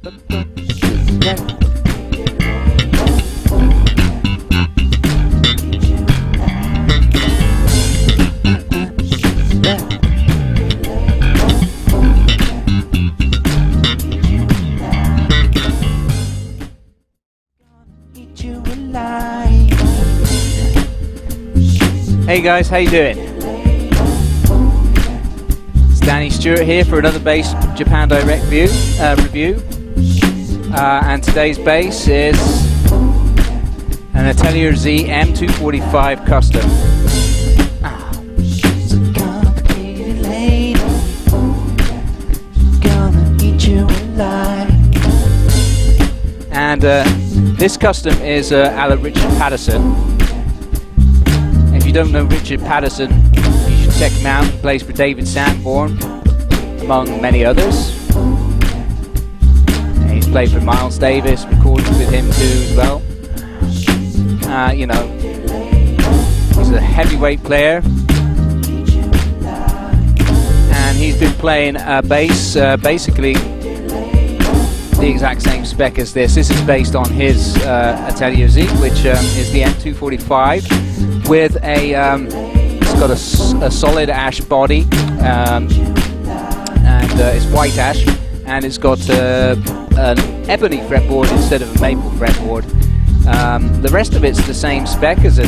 Hey guys, how you doing? It's Danny Stewart here for another bass Japan Direct review. And today's bass is an Atelier Z M245 Custom. She's a complicated lady, she's gonna eat you alive. And this custom is a la Richard Patterson. If you don't know Richard Patterson, you should check him out. He plays for David Sanborn, among many others. And he's played for Miles Davis, recorded with him too as well. You know, he's a heavyweight player. And he's been playing bass, basically the exact same spec as this. This is based on his Atelier Z, which is the M245 with a it's got a solid ash body, and it's white ash, and it's got an ebony fretboard instead of a maple fretboard. The rest of it's the same spec as a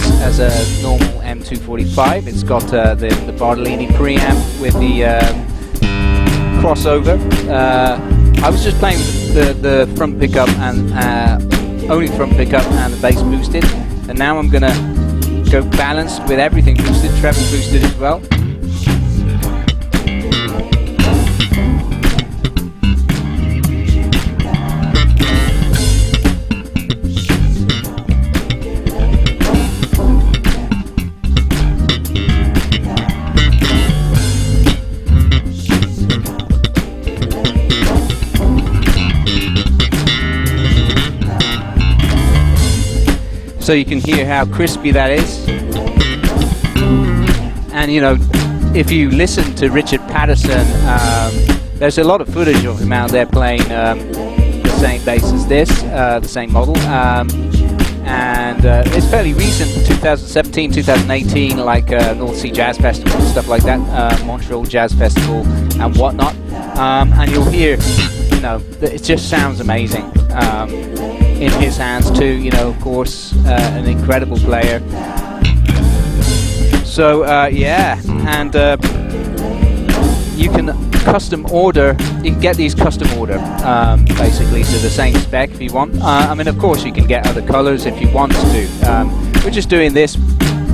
normal M245. It's got the Bartolini preamp with the crossover. I was just playing the front pickup and only front pickup and the bass boosted, and now I'm gonna go balanced with everything boosted, treble boosted as well. So you can hear how crispy that is. And you know, if you listen to Richard Patterson, there's a lot of footage of him out there playing the same bass as this, the same model. And it's fairly recent, 2017, 2018, like North Sea Jazz Festival and stuff like that, Montreal Jazz Festival and whatnot. And you'll hear, you know, it just sounds amazing. In his hands too, you know, of course, an incredible player. So yeah, and you can custom order, you can get these custom order basically to the same spec if you want. I mean, of course you can get other colors if you want to. We're just doing this,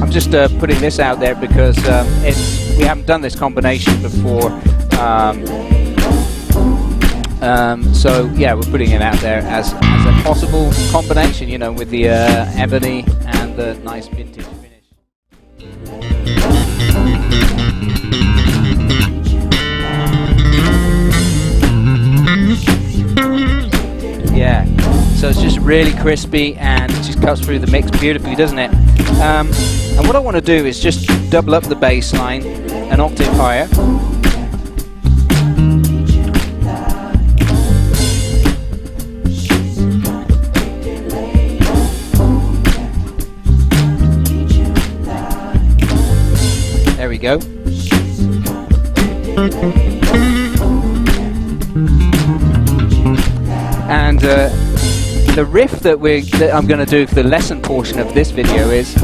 I'm just putting this out there because we haven't done this combination before. So yeah, we're putting it out there as a possible combination, you know, with the ebony and the nice vintage finish. Yeah, so it's just really crispy and it just cuts through the mix beautifully, doesn't it? And what I want to do is just double up the bass line an octave higher. There we go. And the riff that I'm going to do for the lesson portion of this video is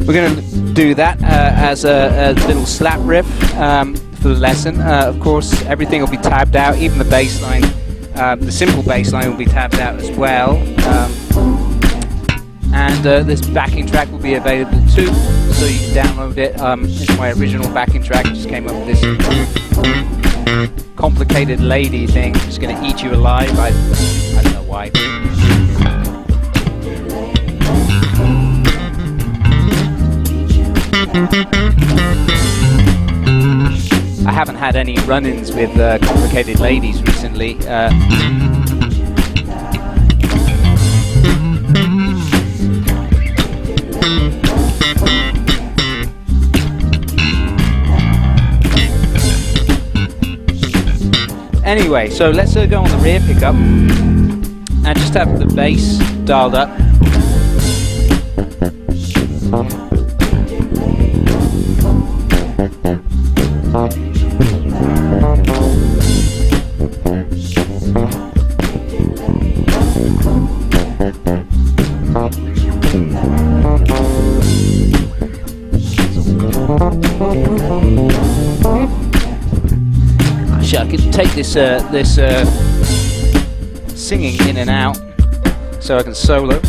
we're going to do that as a little slap riff for the lesson. Of course, everything will be tabbed out, even the bass line. The simple bass line will be tabbed out as well. And this backing track will be available too, so you can download it. It's my original backing track. I just came up with this complicated lady thing. It's going to eat you alive. I don't know why. I haven't had any run-ins with complicated ladies recently. Anyway, so let's go on the rear pickup and just have the bass dialed up. Actually, I could take this singing in and out so I can solo.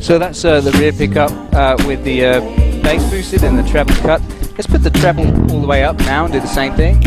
So that's the rear pickup with the bass boosted and the treble cut. Let's put the treble all the way up now and do the same thing.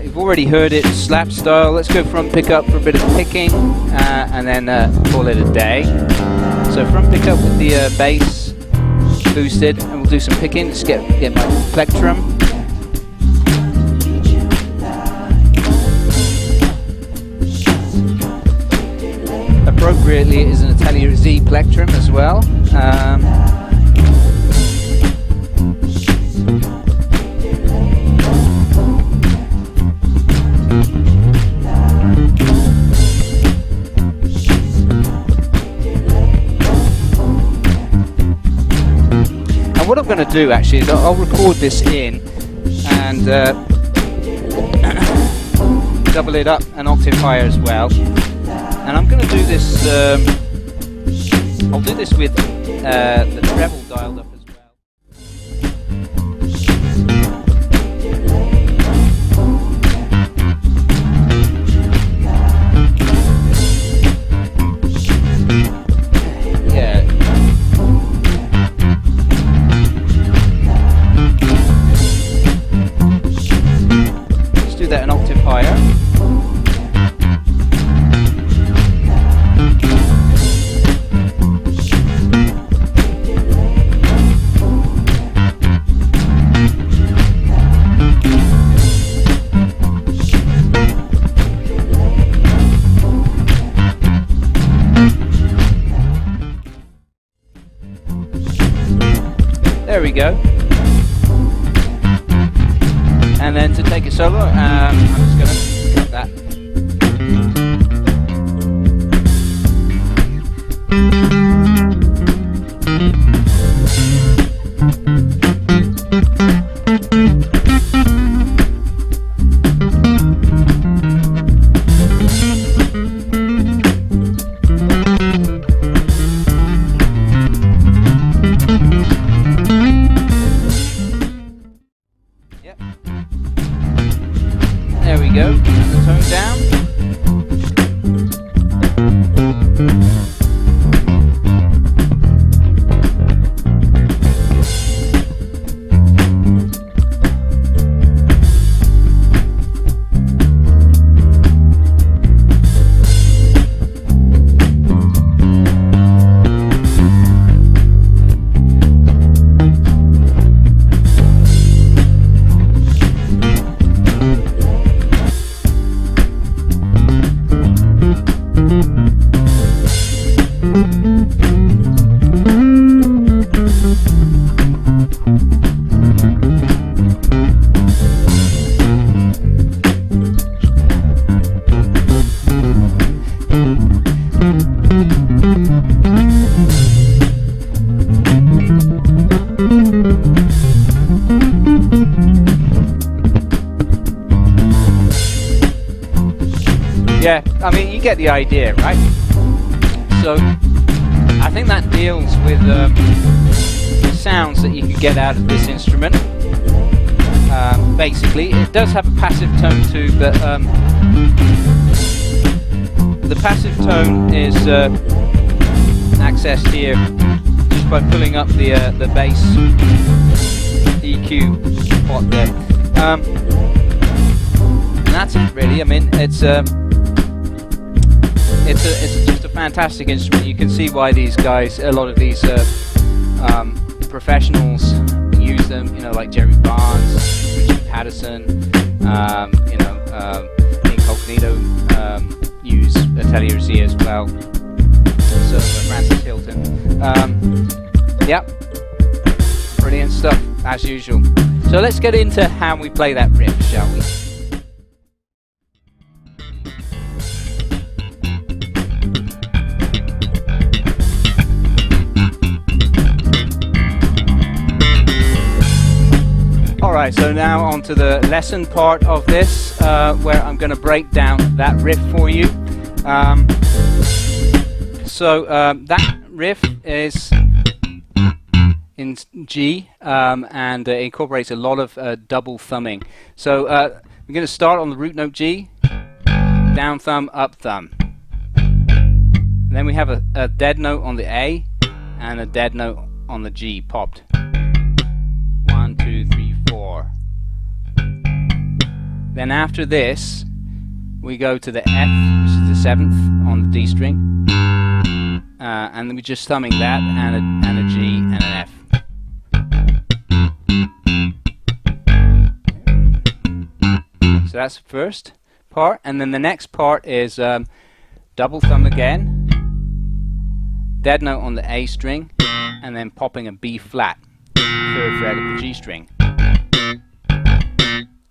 You've already heard it, slap style. Let's go front pickup for a bit of picking and then call it a day. So front pickup with the bass boosted, and we'll do some picking. Just get my plectrum. Appropriately, it is an Atelier Z plectrum as well. And what I'm going to do actually is I'll record this in and double it up an octave higher as well. And I'm going to do this, I'll do this with the treble dialed up as well. Yeah. Let's do that an octave higher. There we go. And then to take it solo, I'm just going to cut that. There we go. I mean, you get the idea, right? So I think that deals with the sounds that you can get out of this instrument. Basically, it does have a passive tone too, but the passive tone is accessed here just by pulling up the bass EQ pot there. And that's it, really. I mean, it's just a fantastic instrument. You can see why these guys, a lot of these professionals use them. You know, like Jerry Barnes, Richard Patterson, you know, Incognito use Atelier Z as well. So Francis Hilton. Yep, brilliant stuff as usual. So let's get into how we play that riff, shall we? Alright, so now on to the lesson part of this, where I'm going to break down that riff for you. That riff is in G, and incorporates a lot of double thumbing. So we're going to start on the root note G, down thumb, up thumb. And then we have a dead note on the A and a dead note on the G, popped. 1, 2, 3, 4. Then after this, we go to the F, which is the 7th on the D string, and then we're just thumbing that and a G and an F. So that's the first part, and then the next part is double thumb again, dead note on the A string, and then popping a B flat, third fret of the G string,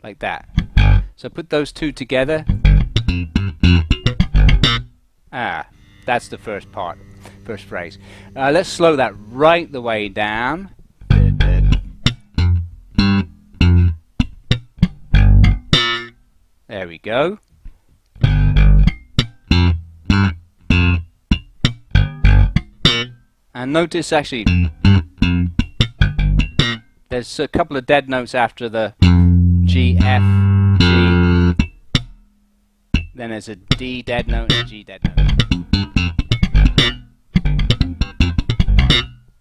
like that. So put those two together. That's the first part, first phrase. Let's slow that right the way down. There we go. And notice actually there's a couple of dead notes after the G, F, G. Then there's a D dead note and a G dead note.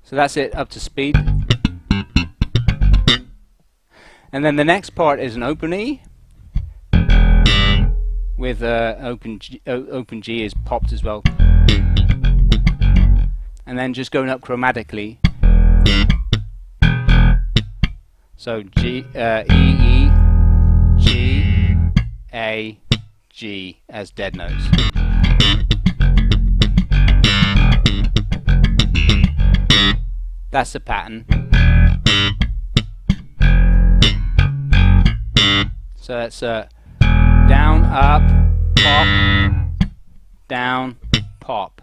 So that's it, up to speed. And then the next part is an open E, with open G is popped as well. And then just going up chromatically. So G, E, E, G, A, G as dead notes. That's the pattern. So that's down, up, pop, down, pop.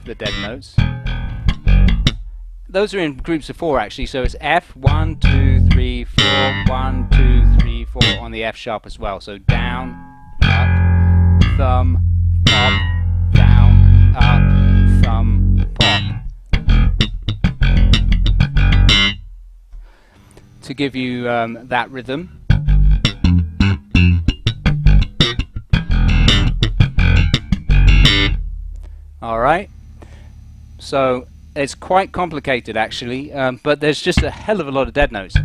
The dead notes. Those are in groups of 4 actually, so it's F, 1, 2, 3, 4, 1, 2, 3, 4 on the F sharp as well. So down, up, thumb, pop, down, up, thumb, pop. To give you that rhythm. Alright, so it's quite complicated actually, but there's just a hell of a lot of dead notes.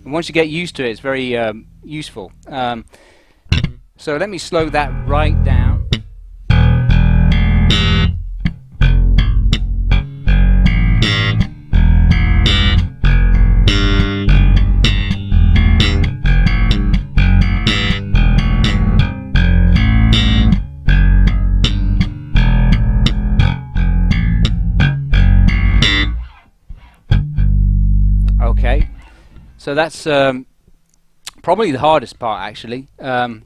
And once you get used to it, it's very useful. So let me slow that right down. Okay, so that's probably the hardest part actually. It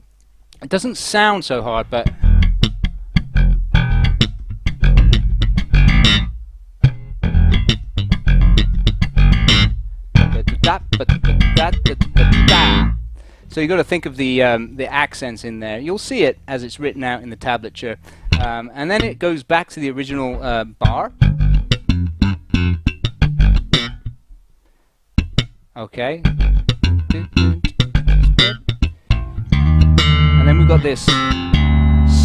doesn't sound so hard, but So you've got to think of the accents in there. You'll see it as it's written out in the tablature. And then it goes back to the original bar. Okay. And then we've got this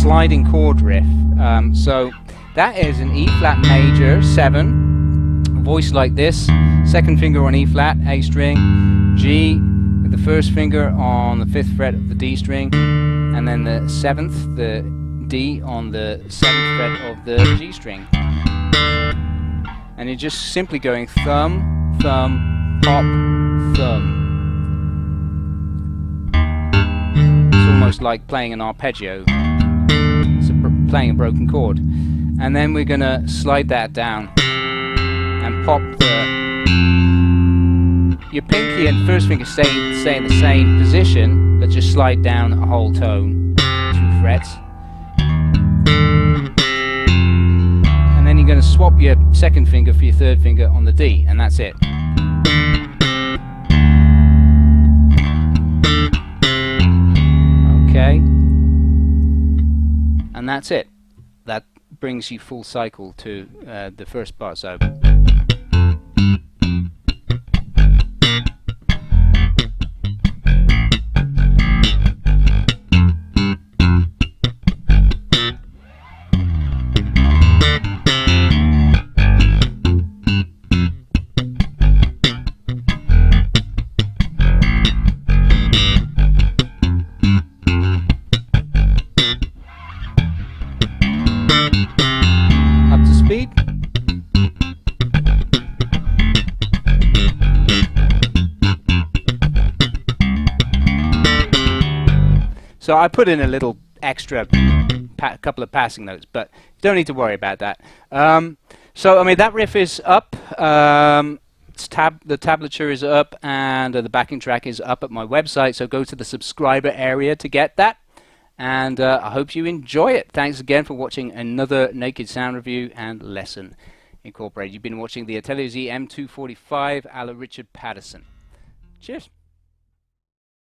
sliding chord riff. So that is an E flat major 7, voiced like this, second finger on E flat, A string, G with the first finger on the 5th fret of the D string, and then the 7th, the D on the 7th fret of the G string. And you're just simply going thumb, thumb, pop, thumb. It's almost like playing an arpeggio. It's playing a broken chord. And then we're going to slide that down and pop your pinky and first finger stay in the same position, but just slide down a whole tone, 2 frets. And then you're going to swap your second finger for your third finger on the D, and that's it. Okay. And that's it. That brings you full cycle to the first bar. So So I put in a little extra couple of passing notes, but you don't need to worry about that. So I mean, that riff is up, the tablature is up, and the backing track is up at my website, so go to the subscriber area to get that. And I hope you enjoy it. Thanks again for watching another Naked Sound review and lesson incorporated. You've been watching the Atelier Z M245 a la Richard Patterson. Cheers.